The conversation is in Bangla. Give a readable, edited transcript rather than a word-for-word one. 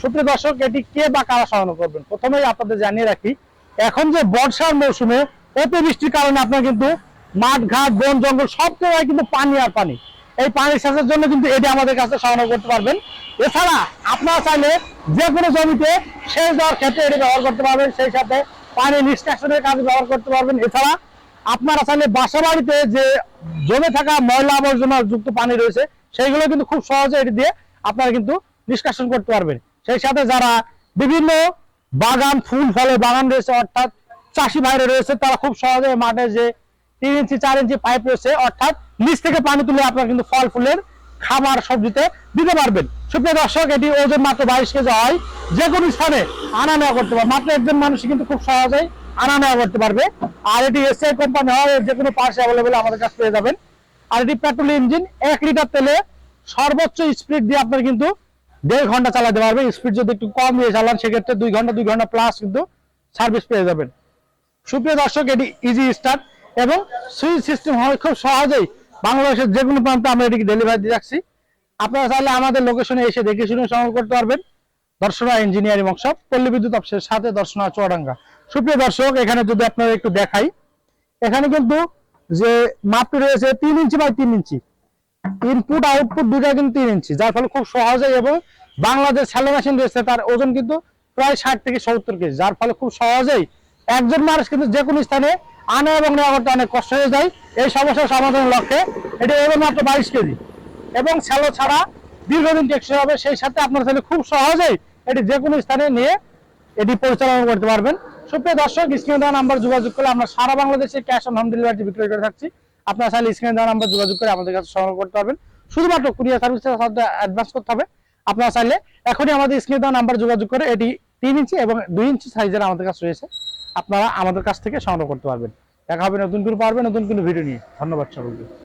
সুপ্রিয় দর্শক, এটি কে বা কারা সংগ্রহ করবেন? প্রথমেই আপনাদের জানিয়ে রাখি, এখন যে বর্ষার মৌসুমে অতিবৃষ্টির কারণে আপনার কিন্তু মাঠ ঘাট বন জঙ্গল সব জায়গায় কিন্তু পানি আর পানি। এই পানি সেচের জন্য কিন্তু এটি আমাদের কাছে সংগ্রহ করতে পারবেন। এছাড়া আপনারা চাইলে যে কোনো জমিতে সেচ দেওয়ার ক্ষেত্রে এটি ব্যবহার করতে পারবেন, সেই সাথে পানি নিষ্কাশনের কাজে ব্যবহার করতে পারবেন। এছাড়া আপনারা চাইলে বাসা বাড়িতে যে জমে থাকা ময়লা আবর্জনা যুক্ত পানি রয়েছে সেইগুলো কিন্তু খুব সহজে এটি দিয়ে আপনারা কিন্তু নিষ্কাশন করতে পারবেন। সেই সাথে যারা বিভিন্ন বাগান ফুল ফলে বাগান রয়েছে, অর্থাৎ চাষি ভাইরা রয়েছে, তারা খুব সহজে মাঠে যে 3 ইঞ্চি 4 ইঞ্চি পাইপ রয়েছে, অর্থাৎ নিচ থেকে পানি তুলে আপনারা কিন্তু ফল ফুলের খাবার সবজিতে দিতে পারবেন। সুপ্রিয় দর্শক, এটি ওজন মাত্র 22 কেজি হয়। যে কোনো স্থানে আনা নেওয়া করতে পারবে, মাত্র একজন মানুষ কিন্তু খুব সহজেই আনা নেওয়া করতে পারবে। আর এটি এসআই কোম্পানি হয়, যে কোনো পার্টস অ্যাভেলেবেল আমাদের কাছে পেয়ে যাবেন। আর এটি পেট্রোল ইঞ্জিন, 1 লিটার তেলে সর্বোচ্চ স্পিড দিয়ে আপনার কিন্তু 1.5 ঘন্টা চালাতে পারবেন। স্পিড যদি একটু কম দিয়ে চালান সেক্ষেত্রে 2 ঘন্টা প্লাস কিন্তু সার্ভিস পেয়ে যাবেন। সুপ্রিয় দর্শক, এটি ইজি স্টার্ট এবং সুইচ সিস্টেম হয়, খুব সহজেই বাংলাদেশের যে কোনো প্রান্তে আমরা এটিকে ডেলিভারি দিয়ে রাখছি। আপনারা চাইলে আমাদের লোকেশনে এসে দেখে শুনে সংগ্রহ করতে পারবেন। দর্শনা ইঞ্জিনিয়ারিং ওয়ার্কশপ, পল্লী বিদ্যুৎ অফিসের সাথে, দর্শনা চুয়াডাঙ্গা। সুপ্রিয় দর্শক, এখানে যদি আপনারা একটু দেখাই, এখানে কিন্তু যে মাপটি রয়েছে 3 inch by 3 inch, input output দুটা কিন্তু 3 ইঞ্চি, যার ফলে খুব সহজেই, এবং বাংলাদেশ স্যালো মেশিন রয়েছে তার ওজন কিন্তু প্রায় 60 থেকে 70 কেজি, যার ফলে খুব সহজেই একজন মানুষ কিন্তু যে কোনো স্থানে আনা এবং নেওয়া করতে অনেক কষ্ট হয়ে যায়। এই সমস্যার সমাধানের লক্ষ্যে এটি ওজন মাত্র 22 কেজি এবং স্যালো ছাড়া দীর্ঘদিন টেকসই হবে। সেই সাথে আপনার চাইলে খুব সহজেই এটি যে কোনো স্থানে নিয়ে এটি পরিচালনা করতে পারবেন। সুপ্রিয় দর্শক, স্ক্রিনে দেওয়া নাম্বার যোগাযোগ করলে আমরা সারা বাংলাদেশে ক্যাশ অন হোম ডেলিভারি বিক্রয় করে থাকছি। আপনারা চাইলে স্ক্রিনে দেওয়া নাম্বার যোগাযোগ করে আমাদের কাছে সংগ্রহ করতে পারবেন। শুধুমাত্র কুরিয়ার সার্ভিসের সাথে অ্যাডভান্স করতে হবে। আপনারা চাইলে এখনই আমাদের স্ক্রিনে দেওয়া নাম্বার যোগাযোগ করে এটি 3 ইঞ্চি এবং 2 ইঞ্চি সাইজের আমাদের কাছে রয়েছে, আপনারা আমাদের কাছ থেকে সংগ্রহ করতে পারবেন। দেখা হবে নতুন কোনো ভিডিও নিয়ে। ধন্যবাদ সকলকে।